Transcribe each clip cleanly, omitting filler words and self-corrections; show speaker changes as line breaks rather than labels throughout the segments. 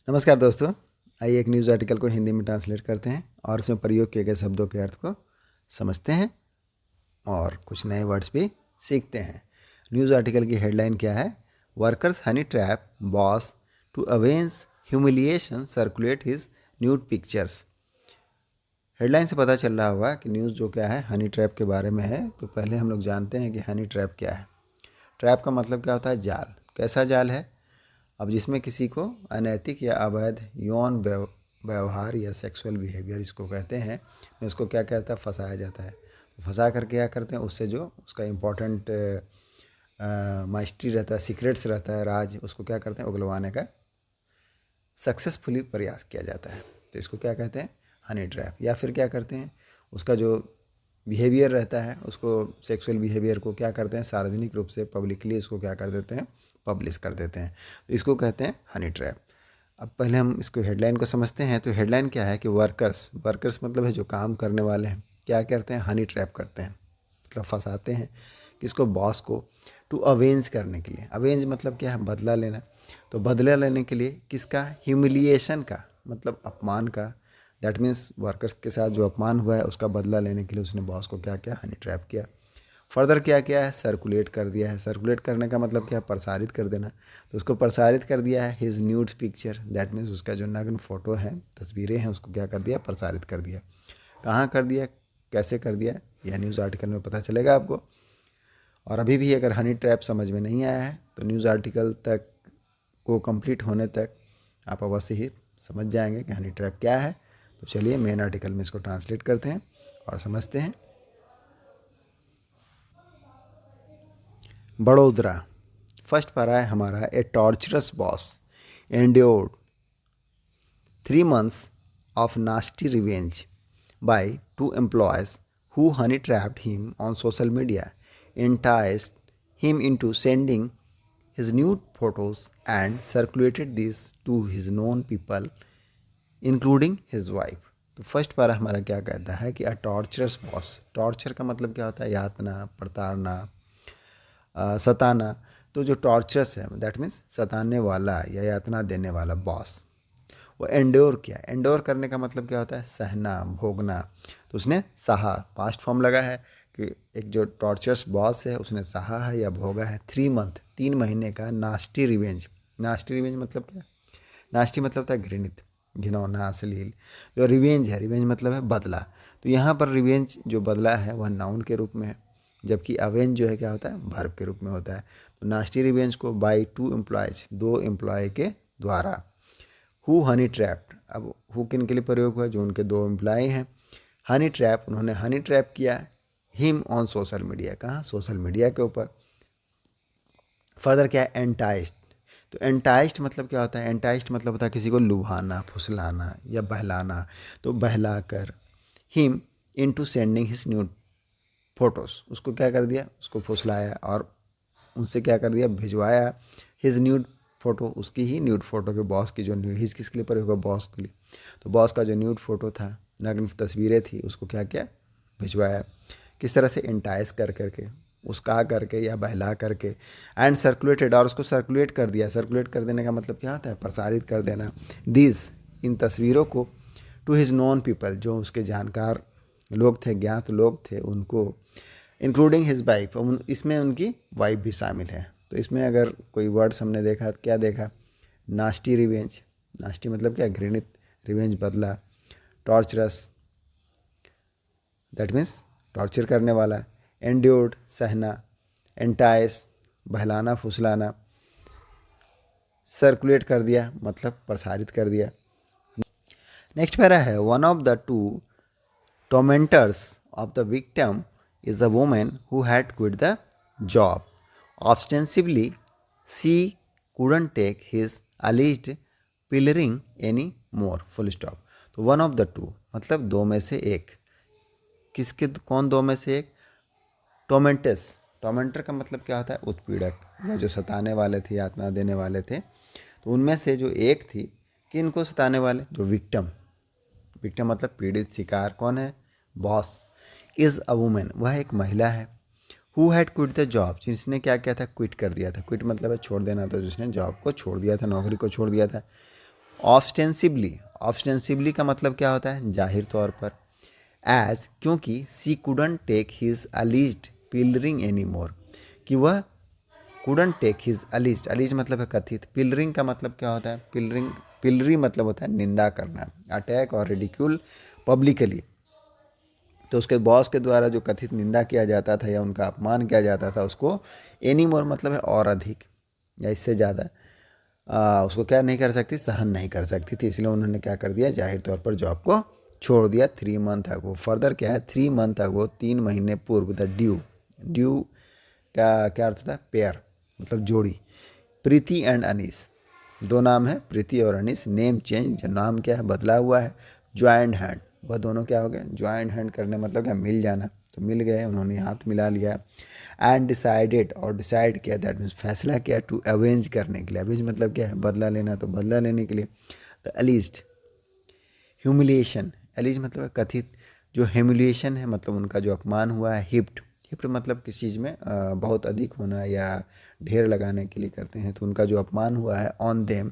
नमस्कार दोस्तों। आइए एक न्यूज़ आर्टिकल को हिंदी में ट्रांसलेट करते हैं और उसमें प्रयोग किए गए शब्दों के अर्थ को समझते हैं और कुछ नए वर्ड्स भी सीखते हैं। न्यूज़ आर्टिकल की हेडलाइन क्या है? Workers honey trap boss to avenge humiliation circulate his nude pictures. Headline से पता चल रहा होगा कि न्यूज़ जो क्या है हनी ट्रैप के बारे में है। तो पहले हम लोग जानते हैं कि हनी ट्रैप क्या है। ट्रैप का मतलब क्या होता है? जाल। कैसा जाल है? अब जिसमें किसी को अनैतिक या अवैध यौन व्यवहार या सेक्सुअल बिहेवियर इसको कहते हैं, में उसको क्या कहता है? फंसाया जाता है। तो फंसा कर क्या करते हैं? उससे जो उसका इम्पोर्टेंट माइस्ट्री रहता है, सीक्रेट्स रहता है, राज, उसको क्या करते हैं? उगलवाने का सक्सेसफुली प्रयास किया जाता है। तो इसको क्या कहते हैं? Honey trap. या फिर क्या करते हैं? उसका जो बिहेवियर रहता है, उसको सेक्सुअल बिहेवियर को क्या करते हैं? सार्वजनिक रूप से पब्लिकली इसको क्या कर देते हैं? पब्लिश कर देते हैं। तो इसको कहते हैं हनी ट्रैप। अब पहले हम इसको हेडलाइन को समझते हैं। तो हेडलाइन क्या है कि वर्कर्स मतलब है जो काम करने वाले हैं, क्या करते हैं? हनी ट्रैप करते हैं, मतलब फंसाते हैं। किसको? बॉस को। टू अवेंज करने के लिए। अवेंज मतलब क्या है? बदला लेना। तो बदला लेने के लिए किसका? ह्यूमिलिएशन का, मतलब अपमान का। दैट मीन्स वर्कर्स के साथ जो अपमान हुआ है उसका बदला लेने के लिए उसने बॉस को क्या किया? हनी ट्रैप किया। फर्दर क्या किया है? सर्कुलेट कर दिया है। सर्कुलेट करने का मतलब क्या है? प्रसारित कर देना। तो उसको प्रसारित कर दिया है his nudes picture. That means उसका जो नग्न फोटो है, तस्वीरें हैं, उसको क्या कर दिया? प्रसारित कर दिया। कहाँ कर दिया? कैसे कर दिया? यह न्यूज़ आर्टिकल में पता चलेगा आपको। और अभी भी अगर हनी ट्रैप समझ में नहीं आया है तो न्यूज़ आर्टिकल तक को कंप्लीट होने तक आप अवश्य ही समझ जाएंगे कि हनी ट्रैप क्या है। तो चलिए मेन आर्टिकल में इसको ट्रांसलेट करते हैं और समझते हैं। बड़ोदरा। फर्स्ट पारा है हमारा। A torturous boss endured 3 months of nasty revenge by two employees who honey trapped him on social media, enticed him into sending his nude photos and circulated these to his known people, including his wife. तो first पारा हमारा क्या कहता है कि अ torturers boss. Torture का मतलब क्या होता है? यातना, प्रताड़ना, सताना। तो जो टॉर्चरस है दैट मीन्स सताने वाला या यातना देने वाला बॉस, वो एंड्योर किया। एंड्योर करने का मतलब क्या होता है? सहना, भोगना। तो उसने सहा, पास्ट फॉर्म लगा है कि एक जो टॉर्चरस बॉस है उसने सहा है या भोगा है 3 month, 3 महीने का नास्टी रिवेंज। नास्टी रिवेंज मतलब क्या? नास्टी मतलब होता है घृणित, घिनौना, अश्लील। जो रिवेंज है, रिवेंज मतलब है बदला। तो यहाँ पर रिवेंज जो बदला है वह नाउन के रूप में है, जबकि अवेंज जो है क्या होता है? वर्ब के रूप में होता है। तो नास्टी रिवेंज को बाई 2 एम्प्लॉयज, 2 एम्प्लॉय के द्वारा। Who Honey trapped. अब हु किन के लिए प्रयोग हुआ? जो उनके 2 एम्प्लॉय हैं। हनी ट्रैप, उन्होंने हनी ट्रैप किया हिम ऑन सोशल मीडिया। कहाँ? सोशल मीडिया के ऊपर। फर्दर क्या है? एंटाइस्ड। तो एंटाइस्ड मतलब क्या होता है? एंटाइस्ड मतलब होता है किसी को लुभाना, फुसलाना या बहलाना। तो बहला कर him into sending his nude photos, उसको क्या कर दिया? उसको फुसलाया और उनसे क्या कर दिया? भिजवाया हिज न्यूड फोटो, उसकी ही न्यूड फोटो के बॉस की जो न्यूड, हिज किसके लिए प्रयोग होगा? बॉस के लिए। तो बॉस का जो न्यूड फोटो था, नग्न तस्वीरें थी, उसको क्या किया? भिजवाया। किस तरह से? इंटाइस कर करके, उसका करके या बहला करके। एंड सर्कुलेटेड, और उसको सर्कुलेट कर दिया। सर्कुलेट कर देने का मतलब क्या होता है? प्रसारित कर देना। दिस, इन तस्वीरों को, टू हिज नॉन पीपल, जो उसके जानकार लोग थे, ज्ञात लोग थे, उनको, इंक्लूडिंग हिज वाइफ, इसमें उनकी वाइफ भी शामिल है। तो इसमें अगर कोई वर्ड्स हमने देखा तो क्या देखा? Nasty revenge. नास्टी मतलब क्या? घृणित। रिवेंज बदला। टॉर्चरस दैट मीन्स टॉर्चर करने वाला। एंड्योर्ड सहना। एंटाइस बहलाना, फुसलाना। सर्कुलेट कर दिया मतलब प्रसारित कर दिया। नेक्स्ट पैरा है। One of the two tormentors of the victim is a woman who had quit the job. Ostensibly, she couldn't take his alleged pillorying any more. Full stop. तो one of the two मतलब दो में से एक। किसके? कौन दो में से एक? टोमेंटस। टोमेंटर का मतलब क्या होता है? उत्पीड़क या जो सताने वाले थे, यातना देने वाले थे। तो उनमें से जो एक थी, किन को सताने वाले? जो विक्टिम। विक्टिम मतलब पीड़ित, शिकार। कौन है? बॉस। इज़ अ वुमेन, वह एक महिला है। Who had quit the job, जिसने क्या किया था? क्विट कर दिया था। क्विट मतलब है छोड़ देना। तो जिसने जॉब को छोड़ दिया था, नौकरी को छोड़ दिया था। ऑस्टेंसिबली का मतलब क्या होता है, जाहिर तौर पर। एज, क्योंकि she couldn't take his alleged pilfering any more, कि वह कुडंट टेक हिज अलीज मतलब है कथित, पिलरिंग का मतलब क्या होता है, पिलरी मतलब होता है निंदा करना, अटैक और रिडिक्यूल पब्लिकली। तो उसके बॉस के द्वारा जो कथित निंदा किया जाता था या उनका अपमान किया जाता था, उसको एनी मोर मतलब है और अधिक या इससे ज़्यादा उसको क्या नहीं कर सकती, सहन नहीं कर सकती थी। इसलिए उन्होंने क्या कर दिया, जाहिर तौर पर जॉब को छोड़ दिया 3 मंथ अगो। फर्दर क्या है, 3 मंथ अगो, 3 महीने पूर्व, द ड्यू का क्या अर्थ होता है, पेयर मतलब जोड़ी। प्रीति एंड अनीस, दो नाम है, प्रीति और अनीस। नेम चेंज, जो नाम क्या है बदला हुआ है। ज्वाइंट हैंड, वह दोनों क्या हो गए, ज्वाइंट हैंड करने मतलब क्या, मिल जाना, तो मिल गए, उन्होंने हाथ मिला लिया। एंड डिसाइडेड, और डिसाइड किया, दैट मीन्स फैसला किया, टू अवेंज करने के लिए। अवेंज मतलब क्या है, बदला लेना, तो बदला लेने के लिए। द एलिज्ड ह्यूमिलिएशन, एलिज मतलब है कथित, जो ह्यूमिलिएशन है मतलब उनका जो अपमान हुआ है। हिप्ट मतलब किसी चीज़ में बहुत अधिक होना या ढेर लगाने के लिए करते हैं, तो उनका जो अपमान हुआ है। ऑन देम,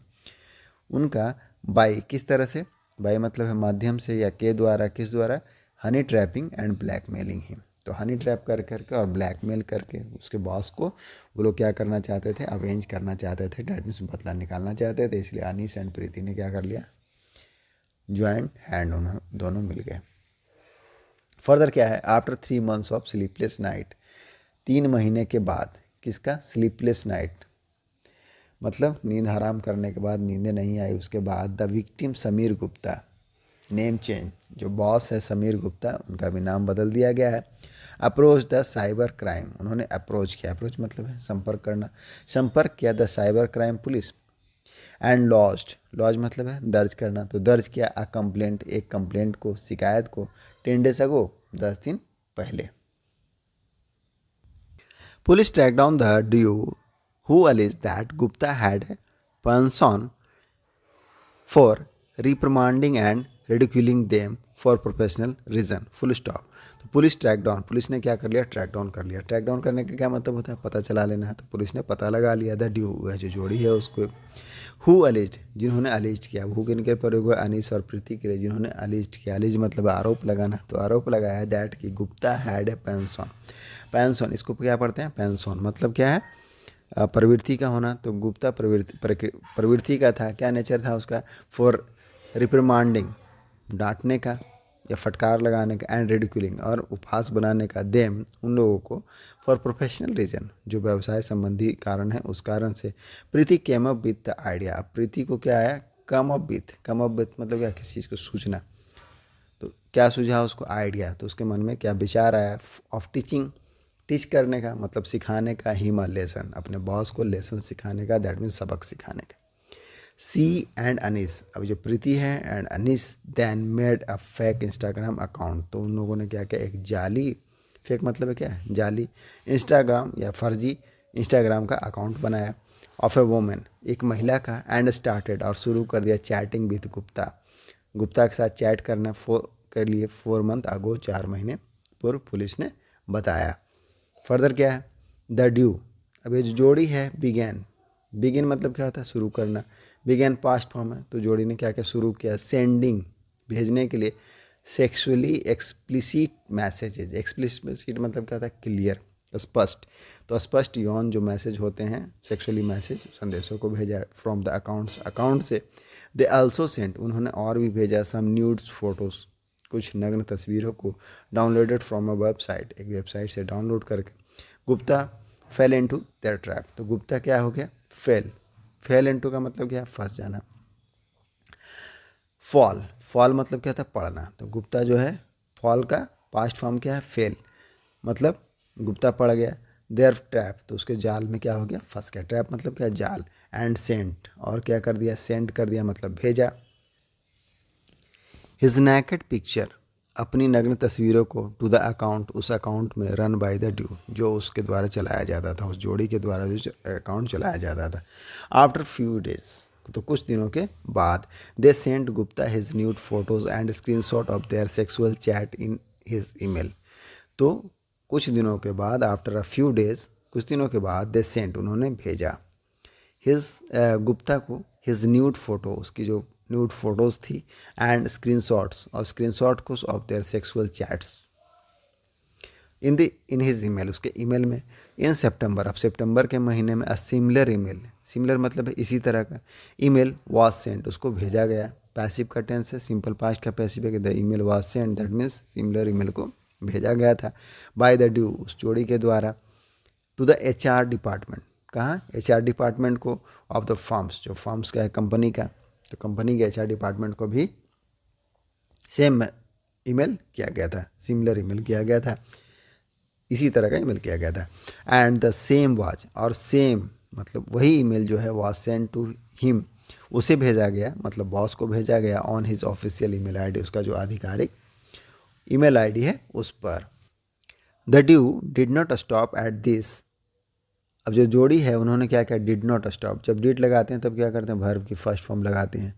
उनका। बाई, किस तरह से, बाई मतलब है माध्यम से या के द्वारा, किस द्वारा, Honey trapping and blackmailing him. तो हनी ट्रैप कर करके और ब्लैकमेल करके उसके बॉस को वो लोग क्या करना चाहते थे, अवेंज करना चाहते थे, डैट मीन्स बदला निकालना चाहते थे। इसलिए अनीस एंड प्रीति ने क्या कर लिया, ज्वाइंट हैंड, उन्होंने दोनों मिल गए। फर्दर क्या है, after 3 months of sleepless night, 3 महीने के बाद, किसका, स्लीपलेस नाइट मतलब नींद हराम करने के बाद, नींदें नहीं आई, उसके बाद the victim Sameer Gupta, name change, जो बॉस है समीर गुप्ता, उनका भी नाम बदल दिया गया है। अप्रोच द साइबर क्राइम, उन्होंने अप्रोच किया, अप्रोच मतलब है संपर्क करना, संपर्क किया the cyber crime police. And lodge मतलब है दर्ज करना, तो दर्ज किया अ कंप्लेंट, एक कंप्लेंट को, शिकायत को, 10 days अगो, 10 दिन पहले। Police track down the due who alleged that Gupta had a penchant for reprimanding and ridiculing them for professional reason, full stop। तो पुलिस ट्रैक डाउन, पुलिस ने क्या कर लिया, ट्रैक डाउन कर लिया। ट्रैक डाउन करने का क्या मतलब होता है, पता चला लेना है, तो पुलिस ने पता लगा लिया। द ड्यू, वह जो जोड़ी है उसको। हु अलेज्ड, जिन्होंने अलेज्ड किया, हु किनके प्रयोग हुआ, अनीस और प्रीति के लिए, जिन्होंने अलेज्ड किया। अलेज मतलब आरोप लगाना, तो आरोप लगाया दैट कि Gupta had a pension. Pension, इसको क्या पढ़ते हैं, पेंशन मतलब क्या है, प्रवृत्ति का होना। तो गुप्ता प्रवृत्ति का था, क्या नेचर था उसका, फॉर रिप्रिमांडिंग, डांटने का या फटकार लगाने का, एंड रिडिकुलिंग और उपहास बनाने का, देम उन लोगों को, फॉर प्रोफेशनल रीजन, जो व्यवसाय संबंधी कारण है, उस कारण से। Preeti came up with the idea, अब प्रीति को क्या आया, कम अप विथ मतलब क्या, किसी चीज़ को सूझना, तो क्या सूझा उसको, आइडिया, तो उसके मन में क्या विचार आया, ऑफ टीचिंग, टीच करने का मतलब सिखाने का, हिम अ लेसन, अपने बॉस को लेसन सिखाने का, दैट मीन्स सबक सिखाने का। सी एंड अनीस, अब जो प्रीति है and Anis, then made a fake Instagram account, तो उन लोगों ने क्या किया, एक जाली, फेक मतलब है क्या है, जाली, इंस्टाग्राम या फर्जी इंस्टाग्राम का अकाउंट बनाया, ऑफ ए वोमेन, एक महिला का, एंड स्टार्टेड, और शुरू कर दिया, चैटिंग विथ गुप्ता, गुप्ता के साथ चैट करना कर लिए 4 मंथ अगो, 4 महीने पूर्व, पुलिस ने बताया। फर्दर क्या है, द ड्यू, अब ये जो जोड़ी है, बिगेन मतलब क्या होता है, शुरू करना, बिगेन पास्ट फॉर्म है, तो जोड़ी ने क्या क्या शुरू किया, सेंडिंग, भेजने के लिए, सेक्सुअली एक्सप्लिसिट मैसेजेज, एक्सप्लिसिट मतलब क्या होता है, क्लियर, स्पष्ट, तो स्पष्ट यौन जो मैसेज होते हैं, सेक्सुअली मैसेज, संदेशों को भेजा फ्रॉम द अकाउंट से। दे आल्सो सेंट, उन्होंने और भी भेजा, सम न्यूड्स फोटोज़, कुछ नग्न तस्वीरों को, डाउनलोडेड फ्रॉम अ वेबसाइट, एक वेबसाइट से डाउनलोड करके। Gupta fail into their trap, तो गुप्ता क्या हो गया, फेल इनटू का मतलब क्या है, फंस जाना। फॉल मतलब क्या था, पढ़ना, तो गुप्ता जो है, फॉल का पास्ट फॉर्म क्या है, फेल, मतलब गुप्ता पड़ गया। देयर ट्रैप, तो उसके जाल में क्या हो गया, फंस गया, ट्रैप मतलब क्या, जाल। एंड सेंट, और क्या कर दिया, सेंड कर दिया मतलब भेजा। हिज नैकेड पिक्चर, अपनी नग्न तस्वीरों को, टू द अकाउंट, उस अकाउंट में, रन बाय द ड्यू, जो उसके द्वारा चलाया जाता था, उस जोड़ी के द्वारा जो अकाउंट चलाया जाता था। आफ्टर फ्यू डेज, तो कुछ दिनों के बाद, they sent Gupta his nude photos and screenshot of their sexual chat in his email, तो कुछ दिनों के बाद, आफ्टर अ फ्यू डेज, कुछ दिनों के बाद, दे सेंट, उन्होंने भेजा, हिज गुप्ता को, हिज न्यूड फोटो, उसकी जो न्यूड फोटोज़ थी एंड स्क्रीनशॉट्स और स्क्रीनशॉट कुछ of their sexual chats in his email, उसके ईमेल में। इन सितंबर, अब सितंबर के महीने में अ सिमिलर ईमेल, सिमिलर मतलब है इसी तरह का ईमेल वाज सेंट, उसको भेजा गया। पैसिव का टेंस है, सिंपल पास्ट का पैसिव है कि the email was sent, that means similar email को भेजा गया था बाय द ड्यू, उस जोड़ी के द्वारा, टू द HR डिपार्टमेंट। कहाँ? HR डिपार्टमेंट को ऑफ द फर्म्स, जो फर्म्स का है कंपनी का, तो कंपनी के HR डिपार्टमेंट को भी सेम ईमेल किया गया था, सिमिलर ईमेल किया गया था, इसी तरह का ईमेल किया गया था। एंड द सेम वाज, और सेम मतलब वही ईमेल जो है वाज सेंट टू हिम, उसे भेजा गया, मतलब बॉस को भेजा गया on his official email ID, उसका जो आधिकारिक ईमेल आईडी है उस पर। The due did not stop at this, अब जो जोड़ी है उन्होंने क्या किया, डिड नॉट स्टॉप, जब डिड लगाते हैं तब क्या करते हैं, वर्ब की फर्स्ट फॉर्म लगाते हैं।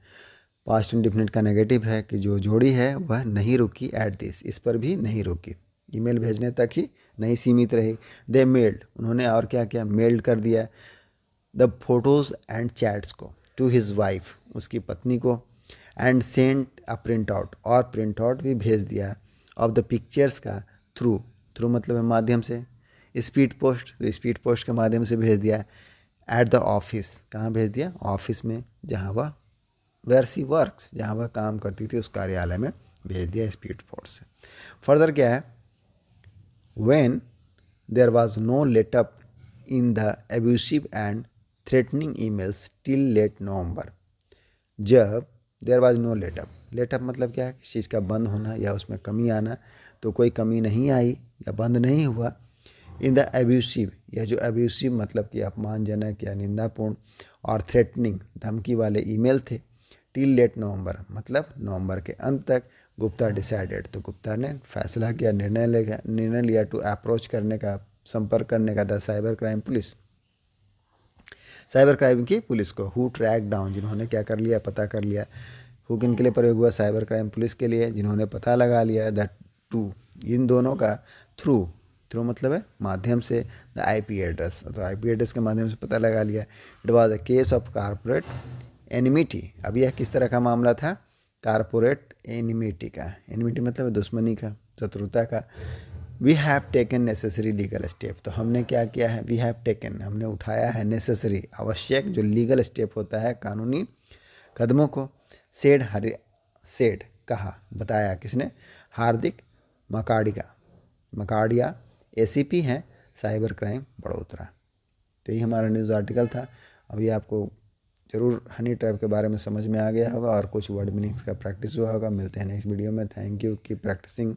पास्ट इंडिफिनिट का नेगेटिव है कि जो जोड़ी है वह नहीं रुकी एट दिस, इस पर भी नहीं रुकी, ईमेल भेजने तक ही नहीं सीमित रही। दे मेल्ड, उन्होंने और क्या किया, मेल्ड कर दिया द फोटोज़ एंड चैट्स को टू हिज वाइफ, उसकी पत्नी को, and sent a print out, और प्रिंट आउट भी भेज दिया ऑफ द पिक्चर्स का थ्रू, थ्रू मतलब है माध्यम से, स्पीड पोस्ट, तो स्पीड पोस्ट के माध्यम से भेज दिया। एट द ऑफिस, कहाँ भेज दिया, ऑफिस में, जहाँ वह वेयर सी वर्क्स, जहाँ वह काम करती थी उस कार्यालय में भेज दिया स्पीड पोस्ट से। फर्दर क्या है, when there was no let up in the abusive and threatening emails till late November, जब देयर वाज नो लेटअप, लेटअप मतलब क्या है, किसी चीज़ का बंद होना या उसमें कमी आना, तो कोई कमी नहीं आई या बंद नहीं हुआ। इन द एब्यूसिव, यह जो एब्यूसिव मतलब कि अपमानजनक या निंदापूर्ण, और थ्रेटनिंग धमकी वाले ईमेल थे, टिल लेट नवंबर मतलब नवंबर के अंत तक। गुप्ता डिसाइडेड, तो गुप्ता ने फैसला किया, निर्णय लिया टू अप्रोच करने का, संपर्क करने का the cyber crime police, cyber crime की पुलिस को। हु ट्रैक डाउन, जिन्होंने क्या कर लिया, पता कर लिया। हु किन के लिए प्रयोग हुआ, साइबर क्राइम पुलिस के लिए, जिन्होंने पता लगा लिया दैट टू, इन दोनों का, थ्रू, थ्रू मतलब है माध्यम से, द IP एड्रेस, तो IP एड्रेस के माध्यम से पता लगा लिया। It was a case of corporate enmity, अब यह किस तरह का मामला था, कारपोरेट एनिमिटी का, एनिमिटी मतलब दुश्मनी का, शत्रुता का। We have taken necessary legal step, तो हमने क्या किया है, वी हैव टेकन, हमने उठाया है, नेसेसरी आवश्यक जो लीगल स्टेप होता है कानूनी कदमों को। सेड कहा, बताया किसने, हार्दिक मकाडिया ACP हैं साइबर क्राइम बड़ोदरा। तो यही हमारा न्यूज़ आर्टिकल था। अभी आपको ज़रूर हनी ट्रैप के बारे में समझ में आ गया होगा और कुछ वर्ड मीनिंग्स का प्रैक्टिस हुआ होगा। मिलते हैं नेक्स्ट वीडियो में। Thank you, keep practising.